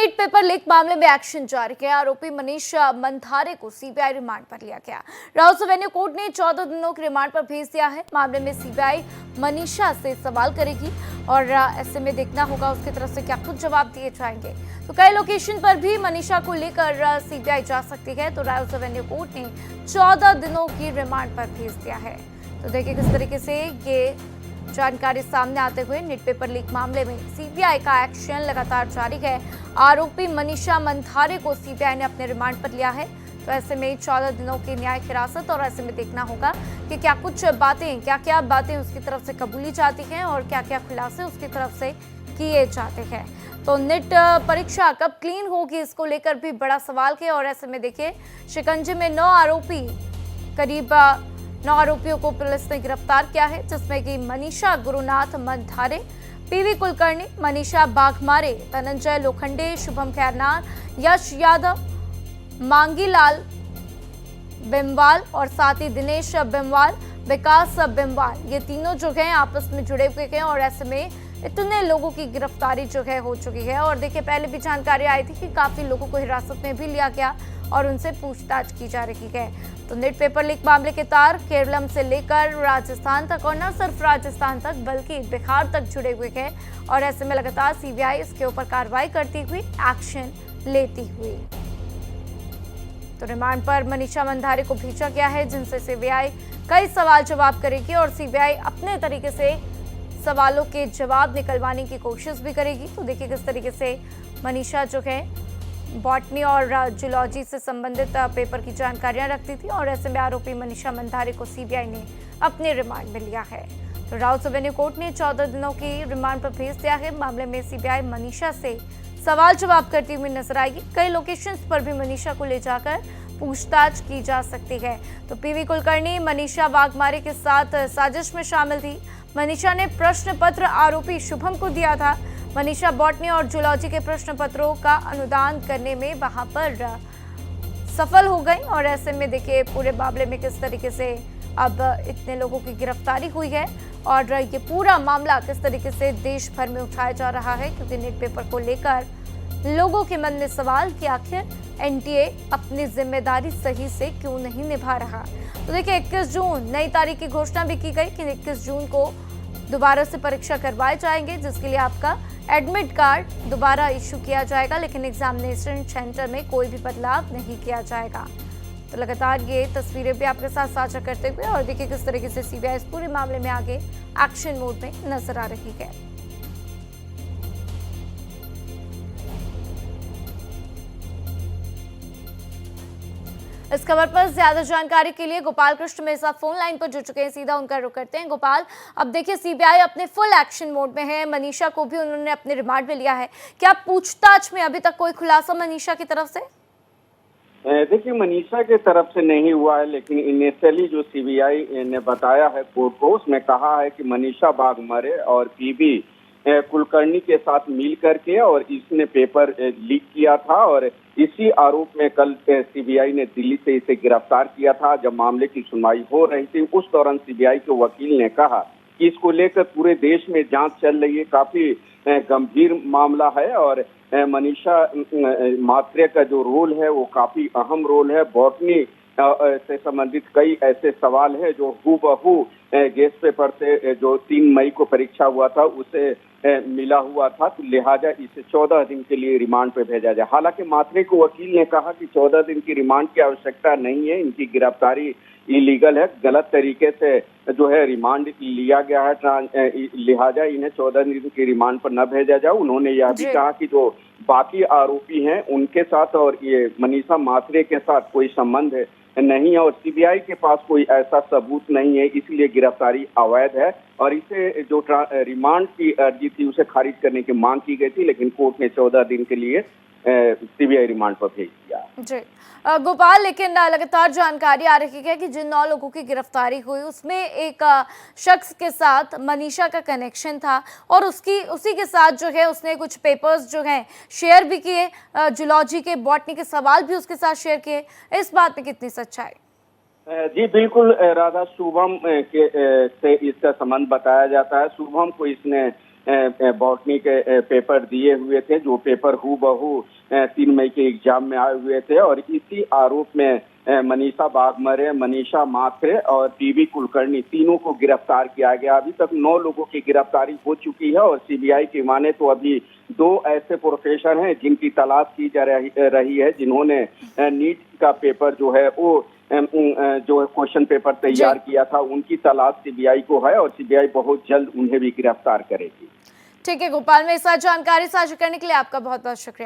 NEET paper leak मामले में action जारी किया। आरोपी मनीष मंधारे को सीबीआई रिमांड पर लिया गया। राउस एवेन्यू कोर्ट ने 14 दिनों के रिमांड पर भेज दिया है। मामले में सीबीआई मनीषा से सवाल करेगी और ऐसे में देखना होगा उसकी तरफ से क्या कुछ जवाब दिए जाएंगे। तो कई लोकेशन पर भी मनीषा को लेकर सीबीआई जा सकती है। तो राउस एवेन्यू कोर्ट ने 14 दिनों की रिमांड पर भेज दिया है। तो देखिए किस तरीके से ये जानकारी सामने आते हुए नीट पेपर लीक मामले में सीबीआई का एक्शन लगातार जारी है। आरोपी मनीषा मंधारे को सीबीआई ने अपने रिमांड पर लिया है। तो ऐसे में 14 दिनों की न्यायिक हिरासत और ऐसे में देखना होगा कि क्या क्या बातें उसकी तरफ से कबूली जाती हैं और क्या क्या खुलासे उसकी तरफ से किए जाते हैं। तो नीट परीक्षा कब क्लीन होगी, इसको लेकर भी बड़ा सवाल है। और ऐसे में देखिए शिकंजे में 9 आरोपियों को पुलिस ने गिरफ्तार किया है, जिसमें कि मनीषा गुरुनाथ मंधारे, पीवी कुलकर्णी, मनीषा बाघमारे, धनंजय लोखंडे, शुभम खैरनार, यश यादव, मांगीलाल बिमवाल और साथ ही दिनेश बिमवाल, विकास बिमवाल, ये तीनों जो हैं आपस में जुड़े हुए हैं। और ऐसे में इतने लोगों की गिरफ्तारी जो है हो चुकी है। और देखिए पहले भी जानकारी आई थी कि काफी लोगों को हिरासत में भी लिया गया और उनसे पूछताछ की जा रही है। तो नीट पेपर लीक मामले के तार केरलम से लेकर राजस्थान तक, और न सिर्फ राजस्थान तक बल्कि बिहार तक जुड़े हुए हैं। और ऐसे में लगातार सीबीआई इसके ऊपर कार्रवाई करती हुई, एक्शन लेती हुई। तो रिमांड पर मनीषा मंधारे को भेजा गया है, जिनसे सीबीआई कई सवाल जवाब करेगी और सीबीआई अपने तरीके से सवालों के जवाब निकलवाने की कोशिश भी करेगी। तो देखिए किस तरीके से मनीषा जो है बॉटनी और जूलॉजी से संबंधित पेपर की जानकारियां रखती थी। और ऐसे में आरोपी मनीषा मंधारे को सीबीआई ने अपने रिमांड में लिया है। तो राउस एवेन्यू कोर्ट ने 14 दिनों की रिमांड पर भेज दिया है। मामले में सीबीआई मनीषा से सवाल जवाब करती हुई नजर आएगी। कई लोकेशंस पर भी मनीषा को ले जाकर पूछताछ की जा सकती है। तो पीवी कुलकर्णी मनीषा वाघमारे के साथ साजिश में शामिल थी। मनीषा ने प्रश्न पत्र आरोपी शुभम को दिया था। मनीषा बॉटनी और जूलॉजी के प्रश्न पत्रों का अनुदान करने में वहां पर सफल हो गई। और ऐसे में देखिए पूरे मामले में किस तरीके से अब इतने लोगों की गिरफ्तारी हुई है और ये पूरा मामला किस तरीके से देश भर में उठाया जा रहा है, क्योंकि नीट पेपर को लेकर लोगों के मन में सवाल कि आखिर एनटीए अपनी जिम्मेदारी सही से क्यों नहीं निभा रहा। तो देखिए 21 जून नई तारीख की घोषणा भी की गई कि 21 जून को दोबारा से परीक्षा करवाए जाएंगे, जिसके लिए आपका एडमिट कार्ड दोबारा इशू किया जाएगा, लेकिन एग्जामिनेशन सेंटर में कोई भी बदलाव नहीं किया जाएगा। तो लगातार ये तस्वीरें भी आपके साथ साझा करते हुए और देखिए किस तरीके से सीबीआई इस पूरे मामले में आगे एक्शन मोड में नजर आ रही है। इस खबर पर ज्यादा जानकारी के लिए गोपाल कृष्ण मेरे साथ फोन लाइन पर जुड़ चुके हैं, सीधा उनका रुख करते हैं। गोपाल, अब देखिए सीबीआई अपने फुल एक्शन मोड में है। मनीषा को भी उन्होंने अपने रिमांड में लिया है। क्या पूछताछ में अभी तक कोई खुलासा मनीषा की तरफ से? देखिए मनीषा के तरफ से नहीं हुआ है, लेकिन इनिशियली जो सीबीआई ने बताया है कोर्ट को, उसमें कहा है कि मनीषा बाघमारे और पीवी कुलकर्णी के साथ मिल करके और इसने पेपर लीक किया था। और इसी आरोप में कल सीबीआई ने दिल्ली से इसे गिरफ्तार किया था। जब मामले की सुनवाई हो रही थी उस दौरान सीबीआई के वकील ने कहा कि इसको लेकर पूरे देश में जांच चल रही है, काफी गंभीर मामला है और मनीषा मात्रे का जो रोल है वो काफी अहम रोल है। बॉटनी से संबंधित कई ऐसे सवाल है जो हूबहू गेस्ट पेपर से जो 3 मई को परीक्षा हुआ था उसे मिला हुआ था। तो लिहाजा इसे 14 दिन के लिए रिमांड पे भेजा जाए। हालांकि मात्रे को वकील ने कहा कि 14 दिन की रिमांड की आवश्यकता नहीं है, इनकी गिरफ्तारी इलीगल है, गलत तरीके से जो है रिमांड लिया गया है, लिहाजा इन्हें 14 दिन की रिमांड पर न भेजा जाए। उन्होंने यह भी कहा कि जो बाकी आरोपी हैं उनके साथ और ये मनीषा मात्रे के साथ कोई संबंध नहीं है और सीबीआई के पास कोई ऐसा सबूत नहीं है, इसलिए गिरफ्तारी अवैध है। और इसे जो रिमांड की अर्जी थी उसे खारिज करने की मांग की गई थी, लेकिन कोर्ट ने 14 दिन के लिए सीबीआई रिमांड पर भेज दिया। जी गोपाल, लेकिन लगातार जानकारी आ रही है कि जिन 9 लोगों की गिरफ्तारी हुई उसमें एक शख्स के साथ मनीषा का कनेक्शन था और उसी के साथ जो है उसने कुछ पेपर्स जो हैं शेयर भी किए, जूलॉजी के, बॉटनी के सवाल भी उसके साथ शेयर किए। इस बात में कितनी सच्चाई? जी बिल्कुल राधा, शुभम से इसका संबंध बताया जाता है। शुभम को इसने बॉटनी के पेपर दिए हुए थे, जो पेपर हूबहू 3 मई के एग्जाम में आए हुए थे। और इसी आरोप में मनीषा बाघमारे, मनीषा माथुर और पीवी कुलकर्णी तीनों को गिरफ्तार किया गया। अभी तक 9 लोगों की गिरफ्तारी हो चुकी है और सीबीआई की माने तो अभी 2 ऐसे प्रोफेसर हैं जिनकी तलाश की जा रही है, जिन्होंने नीट का पेपर जो है वो जो क्वेश्चन पेपर तैयार किया था, उनकी तलाश सीबीआई को है और सीबीआई बहुत जल्द उन्हें भी गिरफ्तार करेगी। ठीक है गोपाल, में इस जानकारी साझा करने के लिए आपका बहुत बहुत शुक्रिया।